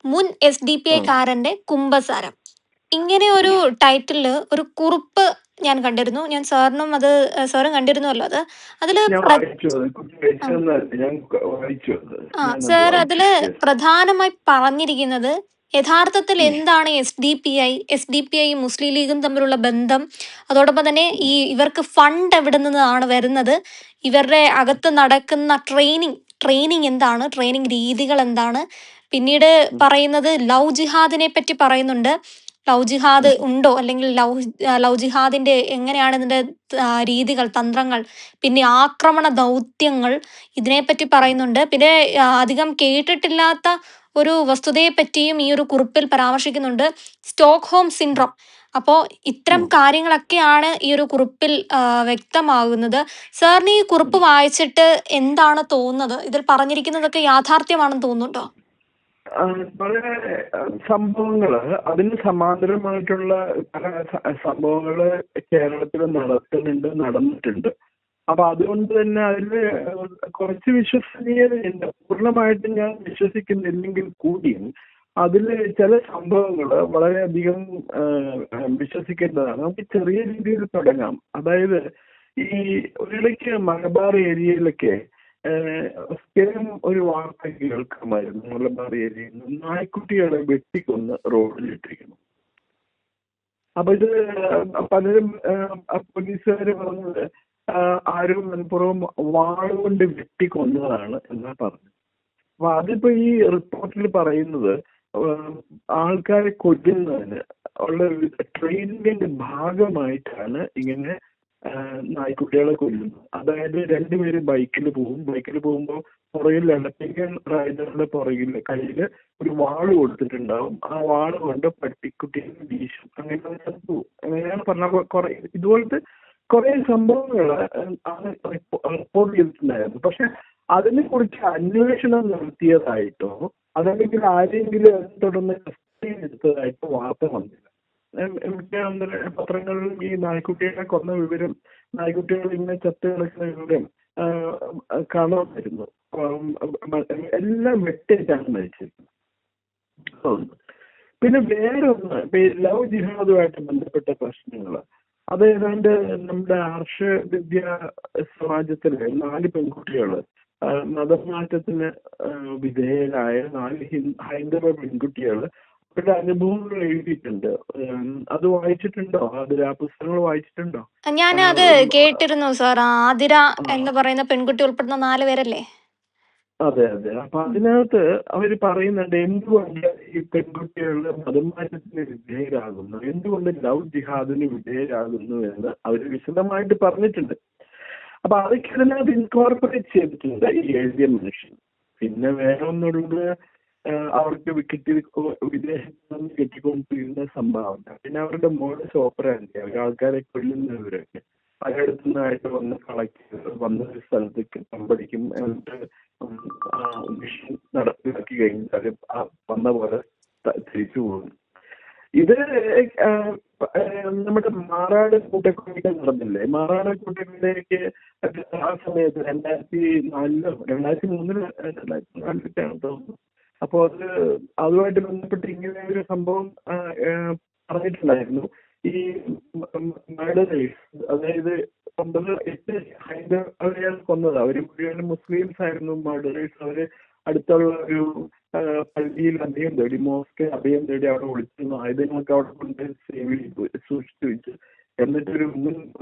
മുൻ SDP ആ കാരന്റെ കുമ്പസാരം. ഇങ്ങനെ ഒരു ടൈറ്റില് ഒരു കുറിപ്പ് ഞാൻ കണ്ടിരുന്നു. ഞാൻ സാറിനും അത് സാറും കണ്ടിരുന്നുവല്ലോ അത്. അതില് ഞാൻ വായിച്ചു, അത് കുട്ടി ആ. വെച്ചതെന്നല്ല, ഞാൻ വായിച്ചു അത്, ഞാനത് സാർ വായിച്ചു. അതില് Yes. പ്രധാനമായി പറഞ്ഞിരിക്കുന്നത് യഥാർത്ഥത്തിൽ എന്താണ് എസ് ഡി പി ഐ മുസ്ലിം ലീഗും തമ്മിലുള്ള ബന്ധം, അതോടൊപ്പം തന്നെ ഇവർക്ക് ഫണ്ട് എവിടെ നിന്നാണ് വരുന്നത്, ഇവരുടെ അകത്ത് നടക്കുന്ന ട്രെയിനിങ് എന്താണ്, ട്രെയിനിങ് രീതികൾ എന്താണ്, പിന്നീട് പറയുന്നത് ലവ് ജിഹാദിനെ പറ്റി പറയുന്നുണ്ട്. ലവ് ജിഹാദ് ഉണ്ടോ, അല്ലെങ്കിൽ ലവ് ജിഹാദിന്റെ എങ്ങനെയാണ് ഇതിന്റെ രീതികൾ, തന്ത്രങ്ങൾ, പിന്നെ ആക്രമണ ദൗത്യങ്ങൾ, ഇതിനെപ്പറ്റി പറയുന്നുണ്ട്. പിന്നെ അധികം കേട്ടിട്ടില്ലാത്ത ഒരു വസ്തുതയെ പറ്റിയും ഈ ഒരു കുറിപ്പിൽ പരാമർശിക്കുന്നുണ്ട്, സ്റ്റോക്ക്ഹോം സിൻഡ്രോം. അപ്പോൾ ഇത്തരം കാര്യങ്ങളൊക്കെയാണ് ഈ ഒരു കുറിപ്പിൽ വ്യക്തമാകുന്നത്. സാറിന് ഈ കുറിപ്പ് വായിച്ചിട്ട് എന്താണ് തോന്നുന്നത്? ഇതിൽ പറഞ്ഞിരിക്കുന്നതൊക്കെ യാഥാർത്ഥ്യമാണെന്ന് തോന്നുന്നുണ്ടോ? വളരെ സംഭവങ്ങള്, അതിന് സമാന്തരമായിട്ടുള്ള പല സംഭവങ്ങള് കേരളത്തിൽ നടന്നിട്ടുണ്ട്. അപ്പൊ അതുകൊണ്ട് തന്നെ അതില് കുറച്ച് വിശ്വസനീയതയുണ്ട്. പൂർണ്ണമായിട്ടും ഞാൻ വിശ്വസിക്കുന്നില്ലെങ്കിൽ കൂടിയും അതില് ചില സംഭവങ്ങൾ വളരെയധികം വിശ്വസിക്കേണ്ടതാണ്. നമുക്ക് ചെറിയ രീതിയിൽ തുടങ്ങാം. അതായത് ഈ ഒരിടയ്ക്ക് മലബാർ ഏരിയയിലൊക്കെ സ്ഥിരം ഒരു വാർത്ത കേൾക്കുമായിരുന്നു. മലബാർ ഏരിയയിൽ നിന്ന് നായ്ക്കുട്ടികളെ വെട്ടിക്കൊന്ന് റോഡിലിട്ടിരിക്കുന്നു. അപ്പൊ ഇത് പലരും പോലീസുകാര് പറഞ്ഞത് ആരും മനഃപൂർവ്വം വാളുകൊണ്ട് വെട്ടിക്കൊന്നതാണ് എന്നാ പറഞ്ഞത്. അപ്പൊ അതിപ്പോ ഈ റിപ്പോർട്ടിൽ പറയുന്നത് ആൾക്കാരെ കൊല്ലുന്നതിന് ഉള്ള ട്രെയിനിങ്ങിന്റെ ഭാഗമായിട്ടാണ് ഇങ്ങനെ നായ്ക്കുട്ടികളെ കൊല്ലുന്നത്. അതായത് രണ്ടുപേര് ബൈക്കിൽ പോകുമ്പോൾ പുറകിൽ ഇടത്തേക്കൻ റൈഡറുടെ പുറകിൽ കയ്യില് ഒരു വാള് കൊടുത്തിട്ടുണ്ടാവും. ആ വാള് കൊണ്ട് പട്ടിക്കുട്ടിയെ വീശും, അങ്ങനെ പോകും. അങ്ങനെയാണ് പറഞ്ഞ ഇതുപോലത്തെ കുറെ സംഭവങ്ങൾ റിപ്പോർട്ട് ചെയ്തിട്ടുണ്ടായിരുന്നു. പക്ഷെ അതിനെ കുറിച്ച് അന്വേഷണം നടത്തിയതായിട്ടോ അതല്ലെങ്കിൽ ആരെങ്കിലും തുടർന്ന് കസ്റ്റഡി എടുത്തതായിട്ടോ വാർത്ത വന്നില്ല. എനിക്ക് പത്രങ്ങളിലും ഈ നായ്ക്കുട്ടികളെ കൊന്ന വിവരം, നായ്ക്കുട്ടികൾ ഇങ്ങനെ ചത്ത് കിടക്കുന്ന വിവരം കാണാമായിരുന്നു. എല്ലാം വെട്ടേറ്റാണ് മരിച്ചിരിക്കുന്നത്. പിന്നെ വേറൊന്ന്, ലവ് ജിഹാദുമായിട്ട് ബന്ധപ്പെട്ട പ്രശ്നങ്ങൾ. അത് ഏതാണ്ട് നമ്മുടെ ആർഷ വിദ്യ സമാജത്തിലെ 4 പെൺകുട്ടികൾ മതമാറ്റത്തിന് വിധേയരായ 4 ഹൈന്ദവ പെൺകുട്ടികൾ അവരുടെ അനുഭവങ്ങൾ എഴുതിയിട്ടുണ്ട്. അത് വായിച്ചിട്ടുണ്ടോ? അതിൽ ആ പുസ്തകങ്ങൾ വായിച്ചിട്ടുണ്ടോ? ഞാൻ അത് കേട്ടിരുന്നു സാർ. ആതിര എന്ന് പറയുന്ന പെൺകുട്ടി ഉൾപ്പെടുന്ന 4 പേരല്ലേ? അതെ അതെ. അപ്പൊ അതിനകത്ത് അവര് പറയുന്നുണ്ട് എന്തുകൊണ്ട് ഈ പെൺകുട്ടികൾ മതമാറ്റത്തിന് വിധേയരാകുന്നു, എന്തുകൊണ്ട് ലവ് ജിഹാദിന് വിധേയരാകുന്നു എന്ന് അവർ വിശദമായിട്ട് പറഞ്ഞിട്ടുണ്ട്. അപ്പൊ അതൊക്കെ ഇതിനകത്ത് ഇൻകോർപ്പറേറ്റ് ചെയ്തിട്ടുണ്ട് ഈ എഴുതിയ മനുഷ്യൻ. പിന്നെ വേറെ ഒന്നുള്ളത്, അവർക്ക് വിദേശത്ത് നിന്ന് കിട്ടിക്കൊണ്ടിരുന്ന സംഭാവന, പിന്നെ അവരുടെ മോഡസ് ഓപ്പറാൻഡി, അവർ ആൾക്കാരെ കൊല്ലുന്നവരൊക്കെ പലയിടത്തു നിന്നായിട്ട് വന്ന് കളക്ട് ചെയ്ത് വന്ന ഒരു സ്ഥലത്തേക്ക് തമ്പടിക്കും, എന്നിട്ട് മിഷൻ നടപ്പിലാക്കി കഴിഞ്ഞാൽ വന്ന പോലെ തിരിച്ചു പോകും. ഇത് നമ്മുടെ മാറാട് കൂട്ടക്കൊലയ്ക്ക് നടന്നില്ലേ? മാറാട് കൂട്ടക്കൊലയ്ക്ക് ആ സമയത്ത് 2004 2003 തോന്നുന്നു. അപ്പൊ അതുമായിട്ട് ബന്ധപ്പെട്ട് ഇങ്ങനെ ഒരു സംഭവം പറഞ്ഞിട്ടുണ്ടായിരുന്നു. ഈ മർഡറേഴ്സ്, അതായത് 8 ഹൈന്ദവരെയാണ് കൊന്നത്. അവര് മുഴുവൻ മുസ്ലിംസ് ആയിരുന്നു മർഡറേഴ്സ്. അവര് അടുത്തുള്ള ഒരു പള്ളിയിൽ അഭയം തേടി, മോസ്ക് അഭയം തേടി അവിടെ ഒളിച്ചിരുന്നു. ആയുധങ്ങളൊക്കെ അവിടെ കൊണ്ട് സൂക്ഷിച്ചു വെച്ചു. എന്നിട്ട്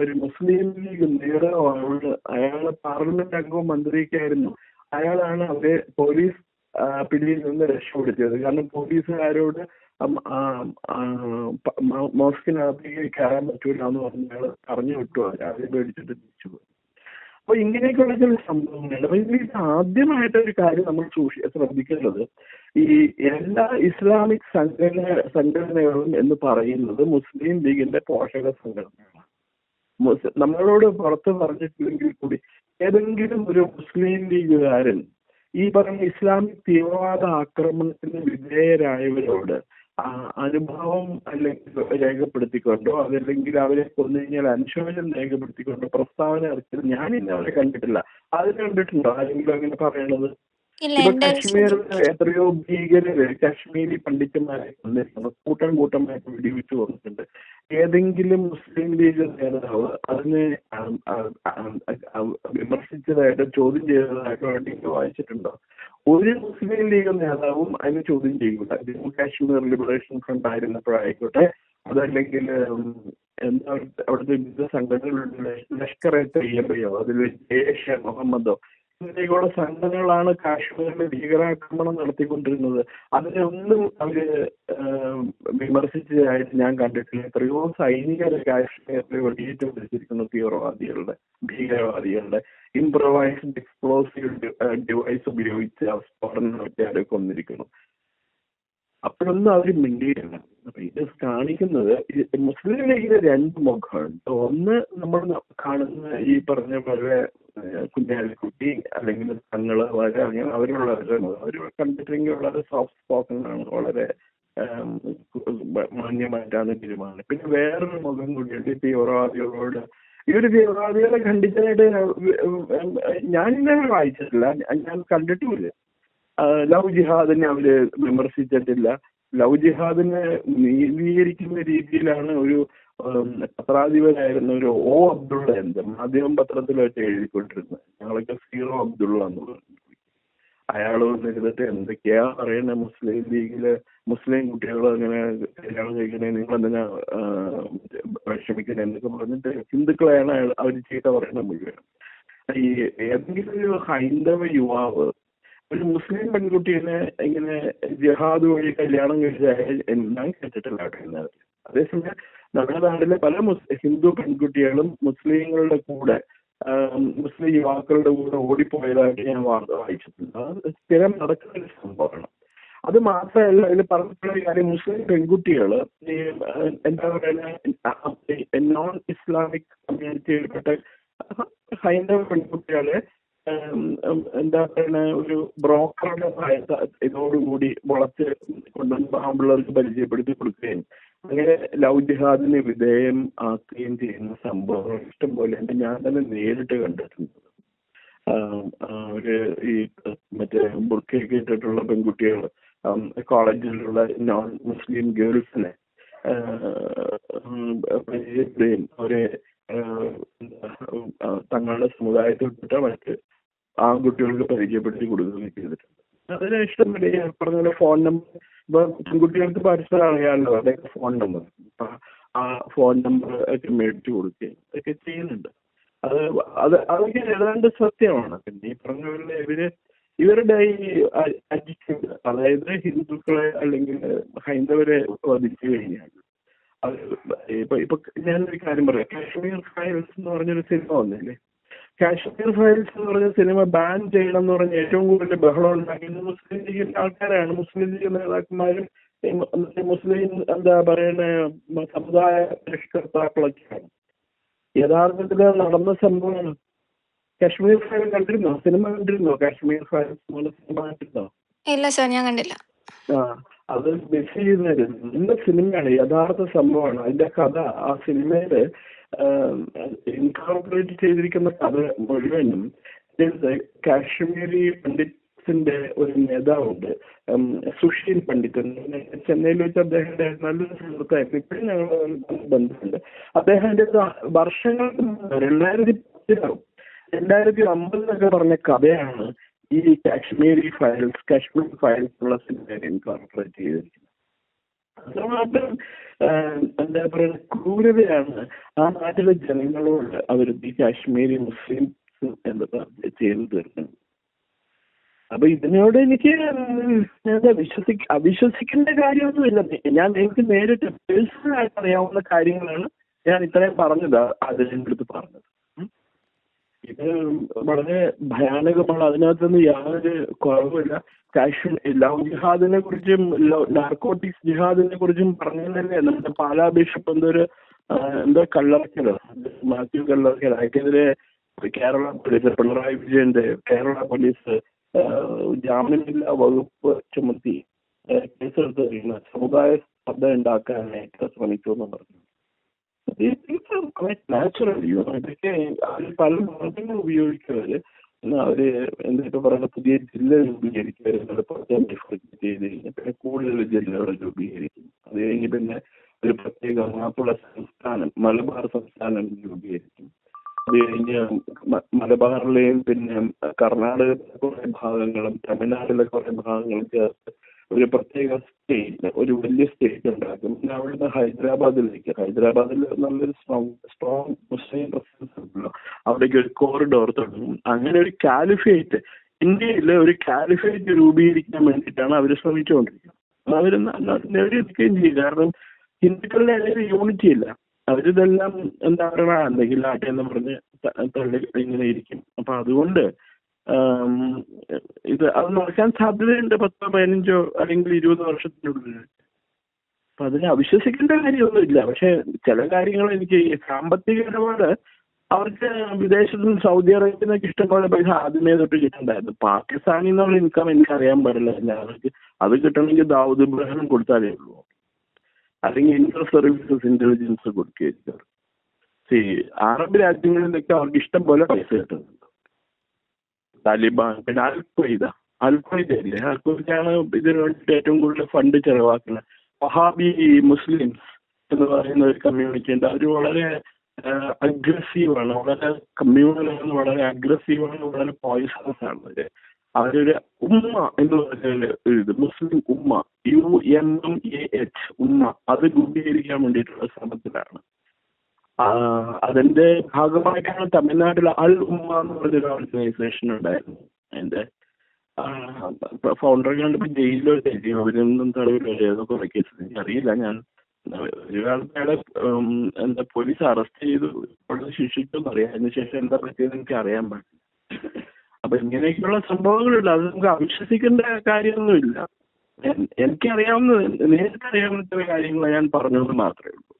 ഒരു മുസ്ലിം ലീഗ് നേതാവാണ്, അയാള് പാർലമെന്റ് അംഗവും മന്ത്രിയൊക്കെ ആയിരുന്നു. അയാളാണ് അവരെ പോലീസ് പിടിയിൽ നിന്ന് രക്ഷപ്പെടുത്തിയത്. കാരണം പോലീസുകാരോട് മോസ്കിനകത്തേക്ക് കയറാൻ പറ്റൂല എന്ന് പറഞ്ഞാൽ പറഞ്ഞു വിട്ടു. ആദ്യം പേടിച്ചിട്ട് തിരിച്ചു പോയി. അപ്പൊ ഇങ്ങനെയൊക്കെയുള്ള ചില സംഭവങ്ങളുണ്ട്. അപ്പൊ ഇതിൽ ആദ്യമായിട്ടൊരു കാര്യം നമ്മൾ ശ്രദ്ധിക്കേണ്ടത്, ഈ എല്ലാ ഇസ്ലാമിക് സംഘടനകളും എന്ന് പറയുന്നത് മുസ്ലിം ലീഗിന്റെ പോഷക സംഘടനകളാണ്. നമ്മളോട് പുറത്ത് പറഞ്ഞിട്ടില്ലെങ്കിൽ കൂടി ഏതെങ്കിലും ഒരു മുസ്ലിം ലീഗുകാരൻ ഈ പറഞ്ഞ ഇസ്ലാമിക് തീവ്രവാദ ആക്രമണത്തിന് വിധേയരായവരോട് അനുഭവം അല്ലെങ്കിൽ രേഖപ്പെടുത്തിക്കൊണ്ടോ അതല്ലെങ്കിൽ അവരെ കൊന്നു കഴിഞ്ഞാൽ അനുശോചനം രേഖപ്പെടുത്തിക്കൊണ്ടോ പ്രസ്താവന ഇറക്കിയത് ഞാൻ ഇന്ന് അവരെ കണ്ടിട്ടില്ല. അത് കണ്ടിട്ടുണ്ടോ ആരെങ്കിലും അങ്ങനെ പറയണത്? ഇല്ല, ഇപ്പൊ എന്റെ ഒരു കശ്മീരിൽ എത്രയോ ഭീകരര് കാശ്മീരി പണ്ഡിതന്മാരെ കൊന്നിരിക്കുന്നു, കൂട്ടമായിട്ട് വെടിവെച്ച് കൊന്നിട്ടുണ്ട്. ഏതെങ്കിലും മുസ്ലിം ലീഗ് നേതാവ് അതിനെ വിമർശിച്ചതായിട്ടോ ചോദ്യം ചെയ്തതായിട്ടോ എവിടെയെങ്കിലും വായിച്ചിട്ടുണ്ടോ? ഒരു മുസ്ലിം ലീഗ് നേതാവും അതിനെ ചോദ്യം ചെയ്യൂല. ജമ്മു കാശ്മീർ ലിബറേഷൻ ഫ്രണ്ട് ആയിരുന്നപ്പോഴായിക്കോട്ടെ, അതല്ലെങ്കിൽ എന്താ അവിടുത്തെ വിവിധ സംഘടനകളുടെ ലഷ്കർ-എ തയ്യബയോ അതിൽ ജെയ്ഷെ മുഹമ്മദോ ഇങ്ങനെയൊക്കെയുള്ള സംഘടനകളാണ് കാശ്മീരിൽ ഭീകരാക്രമണം നടത്തിക്കൊണ്ടിരുന്നത്. അതിനെ ഒന്നും അവര് വിമർശിച്ചതായിട്ട് ഞാൻ കണ്ടിട്ടില്ല. എത്രയോ സൈനികരെ കാശ്മീരിൽ വെടിയേറ്റ് പിടിച്ചിരിക്കുന്നു ഭീകരവാദികളുടെ ഇംപ്രവൈസ്ഡ് എക്സ്പ്ലോസീവ് ഡിവൈസ് ഉപയോഗിച്ച് സ്ഫോടനം നടത്തിയാൽ കൊന്നിരിക്കുന്നു. അപ്പോഴൊന്നും അവർ മിണ്ടിയില്ല. അപ്പൊ ഇത് കാണിക്കുന്നത് മുസ്ലിം ലീഗിന് രണ്ട് മുഖമുണ്ട്. ഒന്ന് നമ്മൾ കാണുന്ന ഈ പറഞ്ഞ പോലെ കുഞ്ഞാലിക്കുട്ടി അല്ലെങ്കിൽ തങ്ങള് വളരെ അവരുള്ളവരാണ്. അവർ കണ്ടിട്ടെങ്കിൽ വളരെ സോഫ്റ്റ് സ്പോക്കൺ ആണ്, വളരെ മാന്യമായിട്ടാണ് പെരുമാറുന്നത്. പിന്നെ വേറൊരു മുഖം കൂടിയുണ്ട് തീവ്രവാദികളോട്. ഇവര് തീവ്രവാദികളെ ഖണ്ഡിച്ചതായിട്ട് ഞാൻ ഇന്നലെ വായിച്ചിട്ടില്ല, ഞാൻ കണ്ടിട്ടുമില്ല. ലവ് ജിഹാദിനെ അവര് വിമർശിച്ചിട്ടില്ല. ലവ് ജിഹാദിനെ നീതീകരിക്കുന്ന രീതിയിലാണ് ഒരു പത്രാധിപരായിരുന്ന ഒരു അബ്ദുള്ള മാധ്യമം പത്രത്തിൽ വെച്ച് എഴുതിക്കൊണ്ടിരുന്നത്. ഞങ്ങളൊക്കെ സീറോ അബ്ദുള്ള എന്നുള്ളത്. അയാൾ വന്നിരുന്നിട്ട് എന്തൊക്കെയാ പറയുന്ന മുസ്ലിം ലീഗില് മുസ്ലിം കുട്ടികൾ അങ്ങനെ കല്യാണം കഴിക്കണേ, നിങ്ങളെന്തിനാ വിഷമിക്കണേ എന്നൊക്കെ പറഞ്ഞിട്ട് ഹിന്ദുക്കളെയാണ് അവർ ചീത്ത പറയുന്നത് മുഴുവൻ. ഈ ഏതെങ്കിലും ഒരു ഹൈന്ദവ യുവാവ് ഒരു മുസ്ലിം പെൺകുട്ടീനെ ഇങ്ങനെ ജിഹാദ് വഴി കല്യാണം കഴിച്ചാൽ ഞാൻ കേട്ടിട്ടില്ല കേട്ടോ. അതേസമയം നമ്മുടെ നാട്ടിലെ പല ഹിന്ദു പെൺകുട്ടികളും മുസ്ലിങ്ങളുടെ കൂടെ മുസ്ലിം യുവാക്കളുടെ കൂടെ ഓടിപ്പോയതായിട്ട് ഞാൻ വാർത്ത വായിച്ചിട്ടുണ്ട്. അത് സ്ഥിരം നടക്കുന്ന ഒരു സംഭവമാണ്. അത് മാത്രമല്ല, ഇതിൽ പറഞ്ഞിട്ടുള്ള കാര്യം മുസ്ലിം പെൺകുട്ടികൾ ഈ എന്താ പറയുക നോൺ ഇസ്ലാമിക് കമ്മ്യൂണിറ്റിയിൽപ്പെട്ട ഹൈന്ദവ പെൺകുട്ടികളെ എന്താ പറയുന്ന ഒരു ബ്രോക്കറുടെ ഇതോടുകൂടി വളച്ച് കൊണ്ടുവന്ന് ആമ്പിള്ളേർക്ക് പരിചയപ്പെടുത്തി കൊടുക്കുകയും അങ്ങനെ ലവ് ജിഹാദിന് വിധേയം ആക്കുകയും ചെയ്യുന്ന സംഭവങ്ങൾ ഇഷ്ടംപോലെ ഉണ്ട്. ഞാൻ തന്നെ നേരിട്ട് കണ്ടിട്ടുണ്ട്. ഒരു ഈ മറ്റേ ബുർക്കയൊക്കെ ഇട്ടിട്ടുള്ള പെൺകുട്ടികൾ കോളേജിലുള്ള നോൺ മുസ്ലിം ഗേൾസിനെ പരിചയപ്പെടുകയും അവരെ തങ്ങളുടെ സമുദായത്തിൽപ്പെട്ട മറ്റ് ആൺകുട്ടികൾക്ക് പരിചയപ്പെടുത്തി കൊടുക്കുകയും ചെയ്തിട്ടുണ്ട്. അതിന് ഇഷ്ടംപോലെ പറഞ്ഞ പോലെ ഫോൺ നമ്പർ, ഇപ്പൊ പെൺകുട്ടികൾക്ക് പരസ്പരം അറിയാമല്ലോ അവരുടെയൊക്കെ ഫോൺ നമ്പർ, ആ ഫോൺ നമ്പർ ഒക്കെ മേടിച്ചു കൊടുക്കുകയും ഒക്കെ ചെയ്യുന്നുണ്ട്. അതൊക്കെ ഏതാണ്ട് സത്യമാണ്. പിന്നെ ഈ പറഞ്ഞ പോലെ ഇവരുടെ ഈ അറ്റിറ്റ്യൂഡ്, അതായത് ഹിന്ദുക്കളെ അല്ലെങ്കിൽ ഹൈന്ദവരെ വധിച്ചു കഴിഞ്ഞാൽ ഇപ്പൊ ഞാനൊരു കാര്യം പറയാം. കാശ്മീർ ഫയൽസ് എന്ന് പറഞ്ഞൊരു സിനിമ വന്നില്ലേ? കാശ്മീർ ഫയൽസ് എന്ന് പറഞ്ഞ സിനിമ ബാൻ ചെയ്യണം എന്ന് പറഞ്ഞ് ഏറ്റവും കൂടുതൽ ബഹളം ഉണ്ടാക്കിയത് മുസ്ലിം ലീഗിന്റെ ആൾക്കാരാണ്. മുസ്ലിം ലീഗ് നേതാക്കന്മാരും മുസ്ലിം എന്താ പറയുന്ന സമുദായ പരിഷ്കർത്താക്കളൊക്കെയാണ്. യഥാർത്ഥത്തിൽ നടന്ന സംഭവമാണ്. കാശ്മീർ ഫയൽ കണ്ടിരുന്നോ? സിനിമ കണ്ടിരുന്നോ? കാശ്മീർ ഫയൽസ് എന്നുള്ള സിനിമ കണ്ടിരുന്നോ? ഇല്ല സാർ, ഞാൻ കണ്ടില്ല. അത് മിസ് ചെയ്യുന്നത് നല്ല സിനിമയാണ്, യഥാർത്ഥ സംഭവമാണ്. അതിന്റെ കഥ ആ സിനിമയില് ഇൻകോർപ്പറേറ്റ് ചെയ്തിരിക്കുന്ന കഥ മുഴുവനും കാശ്മീരി പണ്ഡിറ്റ്സിന്റെ ഒരു നേതാവുണ്ട്, സുഷീൽ പണ്ഡിറ്റ്. ചെന്നൈയിൽ വെച്ച് അദ്ദേഹത്തിന്റെ നല്ലൊരു സുഹൃത്തായിരുന്നു. ഇപ്പോഴും ഞങ്ങൾ ബന്ധമുണ്ട്. അദ്ദേഹത്തിന്റെ വർഷങ്ങൾക്ക് 2010 പറഞ്ഞ കഥയാണ് ഈ കാശ്മീർ ഫയൽസ് ഉള്ള സിനിമയിൽ ഇൻകോർപ്പറേറ്റ് ചെയ്തിരിക്കുന്നത്. അതുമാത്രം എന്താ പറയുക ക്രൂരതയാണ് ആ നാട്ടിലെ ജനങ്ങളോട് അവർ ഈ കാശ്മീരി മുസ്ലിംസ് എന്താ ചെയ്തു തീർക്കുന്നത്. അപ്പൊ ഇതിനോട് എനിക്ക് എന്താ അവിശ്വസിക്കേണ്ട കാര്യമൊന്നുമില്ല. എനിക്ക് നേരിട്ട് പേഴ്സണലായിട്ട് അറിയാവുന്ന കാര്യങ്ങളാണ് ഞാൻ ഇത്രയും പറഞ്ഞത്, അതിൻ്റെ അടുത്ത് പറഞ്ഞത്. ഇത് വളരെ ഭയാനകമാണ്. അതിനകത്തൊന്നും യാതൊരു കുറവുമില്ല. ലവ് ജിഹാദിനെ കുറിച്ചും നാർക്കോട്ടിക്സ് ജിഹാദിനെ കുറിച്ചും പറഞ്ഞതല്ലേ നമ്മുടെ പാലാ ബിഷപ്പ് എന്തോ കല്ലറക്കലോ മാത്യു കല്ലറക്കൽ, അയക്കെതിരെ കേരള പോലീസ്, പിണറായി വിജയന്റെ കേരള പോലീസ് ജാമ്യമില്ലാ വകുപ്പ് ചുമത്തി കേസെടുത്ത് സമുദായ സ്പർദ്ധ ഉണ്ടാക്കാനായിട്ട് ശ്രമിച്ചു എന്ന് പറഞ്ഞു. നാച്ചുറലി ഇതൊക്കെ അതിൽ പല മാർഗങ്ങൾ ഉപയോഗിക്കുന്നവര് അവര് എന്താ പറയുക, പുതിയ ജില്ല രൂപീകരിക്കുക, പ്രത്യേകം ഡിഫറൻറ്റ് ചെയ്ത് കഴിഞ്ഞാൽ പിന്നെ കൂടുതൽ ജില്ലകൾ രൂപീകരിക്കും. അത് കഴിഞ്ഞ് പിന്നെ ഒരു പ്രത്യേക മാപ്പിള സംസ്ഥാനം, മലബാർ സംസ്ഥാനം രൂപീകരിക്കും. അത് കഴിഞ്ഞ് മലബാറിലെയും പിന്നെ കർണാടകത്തിലെ കുറെ ഭാഗങ്ങളും തമിഴ്നാട്ടിലെ കുറെ ഭാഗങ്ങളും ചേർത്ത് ഒരു പ്രത്യേക സ്റ്റേറ്റ്, ഒരു വലിയ സ്റ്റേറ്റ് ഉണ്ടാക്കും. പിന്നെ അവിടുന്ന് ഹൈദരാബാദിൽ നല്ലൊരു സ്ട്രോങ് മുസ്ലിം പ്രസൻസ് ഉണ്ടല്ലോ, അവിടേക്ക് ഒരു കോറിഡോർ തുടങ്ങും. അങ്ങനെ ഒരു കാലിഫേറ്റ്, ഇന്ത്യയിൽ ഒരു കാലിഫേറ്റ് രൂപീകരിക്കാൻ വേണ്ടിയിട്ടാണ് അവർ ശ്രമിച്ചുകൊണ്ടിരിക്കുന്നത്. അവർ നേടിയെടുക്കുകയും ചെയ്യും. കാരണം ഹിന്ദുക്കളുടെ ഇടയിൽ യൂണിറ്റി ഇല്ല. അവരിതെല്ലാം എന്താ പറയുക, എന്തെങ്കിലും ആട്ടെ എന്ന് പറഞ്ഞ് തള്ളി ഇങ്ങനെ ഇരിക്കും. അപ്പൊ അതുകൊണ്ട് അത് നടക്കാൻ സാധ്യതയുണ്ട് 10-15 അല്ലെങ്കിൽ 20 വർഷത്തിനുള്ളിൽ. അപ്പൊ അതിനെ അവിശ്വസിക്കേണ്ട കാര്യമൊന്നുമില്ല. പക്ഷെ ചില കാര്യങ്ങൾ എനിക്ക് സാമ്പത്തിക ഇടപാട് അവർക്ക് വിദേശത്തു നിന്ന്, സൗദി അറേബ്യയിൽ നിന്നൊക്കെ ഇഷ്ടംപോലെ പൈസ ആദ്യമേ തൊട്ട് കിട്ടണ്ടായിരുന്നു. പാകിസ്ഥാനിൽ നിന്നുള്ള ഇൻകം എനിക്ക് അറിയാൻ പാടില്ല. അവർക്ക് അത് കിട്ടണമെങ്കിൽ ദാവൂദ് ഇബ്രാഹിം കൊടുത്താലേ ഉള്ളൂ, അല്ലെങ്കിൽ ഇന്റർ സർവീസസ് ഇന്റലിജൻസ് കൊടുക്കുകയായിരിക്കും. അറബ് രാജ്യങ്ങളിലൊക്കെ അവർക്ക് ഇഷ്ടം പോലെ പൈസ കിട്ടുന്നുണ്ട്. താലിബാൻ, പിന്നെ അൽഖ്വയ്ദയില്ലേ, അൽഖ്വയ്ദയാണ് ഇതിനു വേണ്ടിയിട്ട് ഏറ്റവും കൂടുതൽ ഫണ്ട് ചെലവാക്കുന്നത്. വഹാബി മുസ്ലിംസ് എന്ന് പറയുന്ന ഒരു കമ്മ്യൂണിറ്റി ഉണ്ട്. അവർ വളരെ അഗ്രസീവാണ്, വളരെ കമ്മ്യൂണലാണ്, വളരെ അഗ്രസീവാണ്, വളരെ പോയിസണസ് ആണ്. അവരൊരു ഉമ്മ എന്ന് പറഞ്ഞ ഇത്, മുസ്ലിം ഉമ്മ, UMMAH ഉമ്മ, അത് രൂപീകരിക്കാൻ വേണ്ടിയിട്ടുള്ള ശ്രമത്തിലാണ്. അതിന്റെ ഭാഗമായിട്ടാണ് തമിഴ്നാട്ടിൽ അൽ ഉമ്മ എന്ന് പറഞ്ഞൊരു ഓർഗനൈസേഷൻ ഉണ്ടായിരുന്നു. അതിന്റെ ഫൗണ്ടർ കണ്ടിപ്പോ ജയിലിലോ അവരൊന്നും തടവിലോ ഏതോ കുറെ കേസ് എനിക്കറിയില്ല. ഞാൻ ഒരു കാലത്ത് എന്താ പോലീസ് അറസ്റ്റ് ചെയ്തു അവിടെ ശിക്ഷിച്ചെന്ന് അറിയാം. അതിനുശേഷം എന്താ പറ്റിയെന്ന് എനിക്ക് അറിയാൻ പാടില്ല. അപ്പൊ ഇങ്ങനെയൊക്കെയുള്ള സംഭവങ്ങളുണ്ട്. അത് നമുക്ക് അവിശ്വസിക്കേണ്ട കാര്യമൊന്നുമില്ല. നേരിട്ടറിയാവുന്ന ചില കാര്യങ്ങൾ ഞാൻ പറഞ്ഞത് മാത്രമേ ഉള്ളൂ.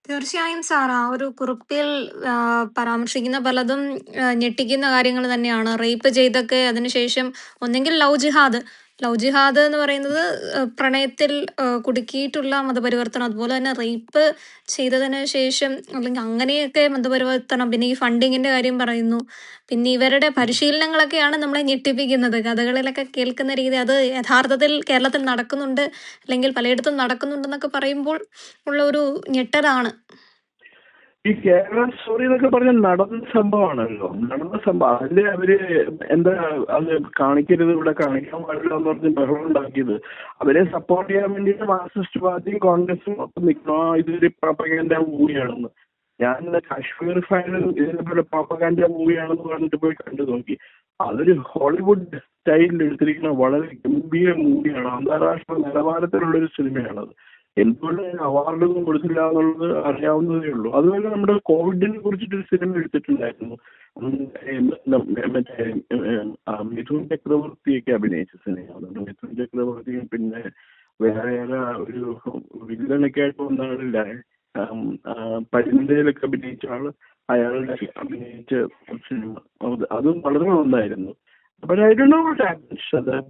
തീർച്ചയായും സാർ, ആ ഒരു കുറിപ്പിൽ പരാമർശിക്കുന്ന പലതും ഞെട്ടിക്കുന്ന കാര്യങ്ങൾ തന്നെയാണ്. റേപ്പ് ചെയ്തൊക്കെ അതിനുശേഷം ഒന്നെങ്കിൽ ലവ് ജിഹാദ് എന്ന് പറയുന്നത് പ്രണയത്തിൽ കുടുക്കിയിട്ടുള്ള മതപരിവർത്തനം, അതുപോലെ തന്നെ റേപ്പ് ചെയ്തതിന് ശേഷം അല്ലെങ്കിൽ അങ്ങനെയൊക്കെ മതപരിവർത്തനം. പിന്നെ ഈ ഫണ്ടിങ്ങിന്റെ കാര്യം പറയുന്നു. പിന്നെ ഇവരുടെ പരിശീലനങ്ങളൊക്കെയാണ് നമ്മളെ ഞെട്ടിപ്പിക്കുന്നത്. കഥകളിലൊക്കെ കേൾക്കുന്ന രീതി, അത് യഥാർത്ഥത്തിൽ കേരളത്തിൽ നടക്കുന്നുണ്ട് അല്ലെങ്കിൽ പലയിടത്തും നടക്കുന്നുണ്ടെന്നൊക്കെ പറയുമ്പോൾ ഉള്ള ഒരു ഞെട്ടലാണ്. ഈ കേരള സ്റ്റോറി എന്നൊക്കെ പറഞ്ഞാൽ നടന്ന സംഭവമാണല്ലോ. അതില് അവര് എന്താ അത് കാണിക്കരുത്, ഇവിടെ കാണിക്കാൻ പാടില്ല എന്ന് പറഞ്ഞ് ബഹളം ഉണ്ടാക്കിയത്. അവരെ സപ്പോർട്ട് ചെയ്യാൻ വേണ്ടിയിട്ട് മാർക്സിസ്റ്റ് പാർട്ടിയും കോൺഗ്രസും ഒപ്പം നിൽക്കണം. ഇതൊരു പ്രൊപ്പഗാൻഡ മൂവിയാണെന്ന്. ഞാൻ കാശ്മീർ ഫയലിൽ ഇതിനെപ്പോലെ പ്രൊപ്പഗാൻഡ മൂവിയാണെന്ന് പറഞ്ഞിട്ട് പോയി കണ്ടു നോക്കി. അതൊരു ഹോളിവുഡ് സ്റ്റൈലിൽ എടുത്തിരിക്കുന്ന വളരെ ഗംഭീര മൂവിയാണ്. അന്താരാഷ്ട്ര നിലവാരത്തിലുള്ളൊരു സിനിമയാണത്. എന്തുകൊണ്ട് അവാർഡൊന്നും കൊടുത്തില്ല എന്നുള്ളത് അറിയാവുന്നതേ ഉള്ളൂ. അതുപോലെ നമ്മുടെ കോവിഡിനെ കുറിച്ചിട്ടൊരു സിനിമ എടുത്തിട്ടുണ്ടായിരുന്നു. മറ്റേ മിഥുൻ ചക്രവർത്തിയൊക്കെ അഭിനയിച്ച സിനിമയാണ്. മിഥുൻ ചക്രവർത്തിയും പിന്നെ വേറെ ഒരു വില്ലനൊക്കെ ആയിട്ട് വന്നാളില്ല, പരിന്തയിലൊക്കെ അഭിനയിച്ച ആള്, അയാളുടെ അഭിനയിച്ച സിനിമ അതും വളരെ നന്നായിരുന്നു. But I don't know what happened.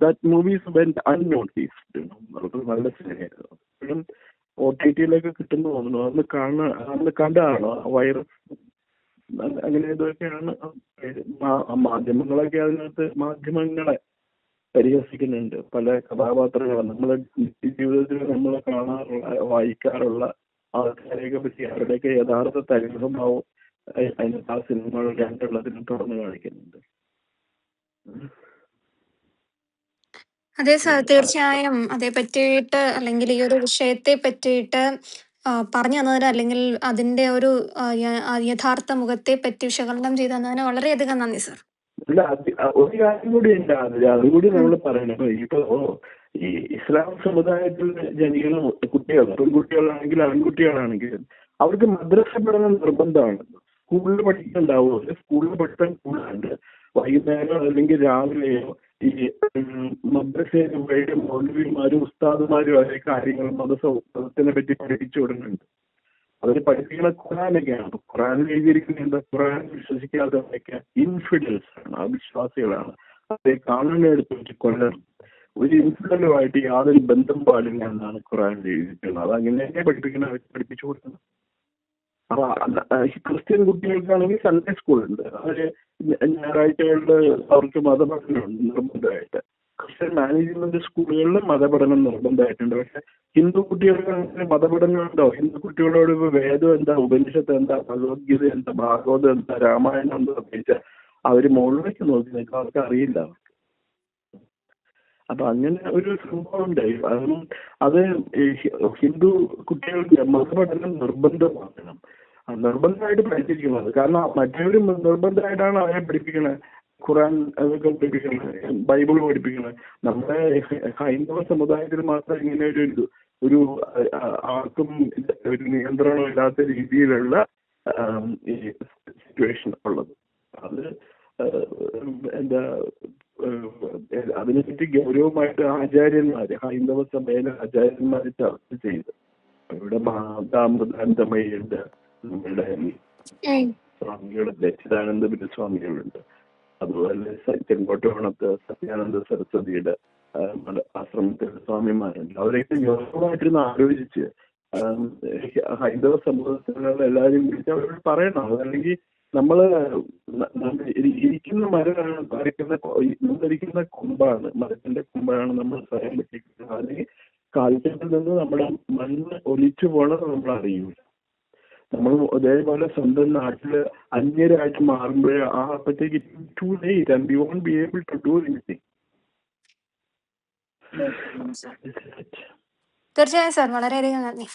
That movies went unnoticed. വളരെ നല്ല സിനിമയായിരുന്നു. ഇപ്പോഴും OTT-യിലൊക്കെ കിട്ടുന്നു തോന്നുന്നു. അന്ന് കണ്ടാണോ വൈറസ് അങ്ങനെ ഇതൊക്കെയാണ്. മാധ്യമങ്ങളെ പരിഹസിക്കുന്നുണ്ട്. പല കഥാപാത്രങ്ങളും നമ്മളെ നിത്യജീവിതത്തിൽ നമ്മൾ കാണാറുള്ള, വായിക്കാറുള്ള ആൾക്കാരെയൊക്കെ പറ്റി അവരുടെയൊക്കെ യഥാർത്ഥ തനിസ്വഭാവം അതിനകത്ത് ആ സിനിമകൾ രണ്ടുള്ളതിനും തുറന്നു കാണിക്കുന്നുണ്ട്. അതെ സാർ, തീർച്ചയായും അതേ പറ്റിയിട്ട് അല്ലെങ്കിൽ ഈ ഒരു വിഷയത്തെ പറ്റിയിട്ട് പറഞ്ഞു തന്നതിന്, അല്ലെങ്കിൽ അതിന്റെ ഒരു യഥാർത്ഥ മുഖത്തെ പറ്റി വിശകലനം ചെയ്തു തന്നതിന് വളരെയധികം നന്ദി സാർ. അല്ല, ഒരു കാര്യം കൂടി ഉണ്ട്, അതുകൂടി നമ്മൾ പറയണം. ഇപ്പൊ ഈ ഇസ്ലാം സമുദായത്തിൽ ജനിക്കുന്ന കുട്ടികൾ, പെൺകുട്ടികളാണെങ്കിലും ആൺകുട്ടികളാണെങ്കിലും അവർക്ക് മദ്രസ പഠനം നിർബന്ധമാണ്. സ്കൂളിൽ പഠിക്കുന്നുണ്ടാവുമല്ലോ, സ്കൂളിൽ പഠിക്കാൻ കൂടുതലുണ്ട്. വൈകുന്നേരം അല്ലെങ്കിൽ രാവിലെയോ ഈ മദ്രസയിൽ പോയിട്ട് മൗലവിമാരും ഉസ്താദുമാരും അതേ കാര്യങ്ങൾ മതത്തിനെ പറ്റി പഠിപ്പിച്ചു വിടുന്നുണ്ട്. അവർ പഠിപ്പിക്കുന്ന ഖുറാനൊക്കെയാണ്. ഖുറാനിൽ എഴുതിയിരിക്കുന്ന എന്താ, ഖുറാൻ വിശ്വസിക്കാത്തവരൊക്കെ ഇൻഫിഡൽസ് ആണ്, അവിശ്വാസികളാണ്. അതേ കാണാനെ എടുത്ത് വെച്ച് കൊല്ലണം. ഒരു ഇൻഫിഡലുമായിട്ട് യാതൊരു ബന്ധം പാടില്ല എന്നാണ് ഖുറാനിൽ എഴുതിയിട്ടുള്ളത്. അതങ്ങനെയൊക്കെ പഠിപ്പിക്കണം, അവർ പഠിപ്പിച്ചു കൊടുക്കണം. അപ്പൊ ക്രിസ്ത്യൻ കുട്ടികൾക്കാണെങ്കിൽ സൺഡേ സ്കൂളുണ്ട്. അവര് ഞായറാഴ്ചകളിൽ അവർക്ക് മതപഠനമുണ്ട് നിർബന്ധമായിട്ട്. ക്രിസ്ത്യൻ മാനേജ്മെന്റ് സ്കൂളുകളിൽ മതപഠനം നിർബന്ധമായിട്ടുണ്ട്. പക്ഷെ ഹിന്ദു കുട്ടികൾക്ക് അങ്ങനെ മതപഠനം ഉണ്ടോ? ഹിന്ദു കുട്ടികളോട് ഇപ്പൊ വേദം എന്താ, ഉപനിഷത്ത് എന്താ, ഭഗവത്ഗീത എന്താ, ഭാഗവതം എന്താ, രാമായണം എന്താ ചോദിച്ചാൽ അവര് മുകളിലേക്ക് നോക്കി നിൽക്കും. അവർക്ക് അറിയില്ല. അപ്പൊ അങ്ങനെ ഒരു സംഭവം ഉണ്ടായി. അതും അത് ഹിന്ദു കുട്ടികൾക്ക് മതപഠനം നിർബന്ധമാക്കണം. നിർബന്ധമായിട്ട് പഠിച്ചിരിക്കുന്നത്. കാരണം മറ്റൊരു നിർബന്ധമായിട്ടാണ് അവരെ പഠിപ്പിക്കണത്. ഖുറാൻ അതൊക്കെ പഠിപ്പിക്കണത്, ബൈബിൾ പഠിപ്പിക്കണത്. നമ്മുടെ ഹൈന്ദവ സമുദായത്തിൽ മാത്രം ഇങ്ങനെ ഒരു ആർക്കും ഒരു നിയന്ത്രണം ഇല്ലാത്ത രീതിയിലുള്ള സിറ്റുവേഷൻ ഉള്ളത്. അത് എന്താ അതിനെപ്പറ്റി ഗൗരവമായിട്ട് ആചാര്യന്മാര്, ഹൈന്ദവ സഭയിലെ ആചാര്യന്മാര് ചർച്ച ചെയ്ത്. ഇവിടെ മഹാമൃതാനന്ദമയുണ്ട്, നമ്മുടെ സ്വാമികളുണ്ട്, ചിദാനന്ദ സ്വാമികളുണ്ട്, അതുപോലെ ചെങ്കോട്ടോണത്ത് സത്യാനന്ദ സരസ്വതിയുടെ ആശ്രമത്തിലെ സ്വാമിമാരുണ്ട്. അവരെയൊക്കെ ഗൗരവമായിട്ടിരുന്ന് ആലോചിച്ച് ഹൈന്ദവ സമൂഹത്തിലുള്ള എല്ലാവരും വിളിച്ച് അവരോട് പറയണം. അതല്ലെങ്കിൽ നമ്മള് ഇരിക്കുന്ന മരമാണ്, നമ്മളിരിക്കുന്ന കൊമ്പാണ്, മരത്തിന്റെ കൊമ്പാണ് നമ്മൾ സ്വയം വെട്ടിക്കുന്നത്. അല്ലെങ്കിൽ കാൽക്കറ്റിൽ നിന്ന് നമ്മുടെ മണ്ണ് ഒലിച്ചു പോണത് നമ്മൾ അറിയൂല. നമ്മൾ അതേപോലെ സ്വന്തം നാട്ടില് അന്യരായിട്ട് മാറുമ്പോഴേ അപ്പോഴത്തേക്ക് too late and we won't be able to do anything. തീർച്ചയായും സാർ, വളരെയധികം നന്ദി.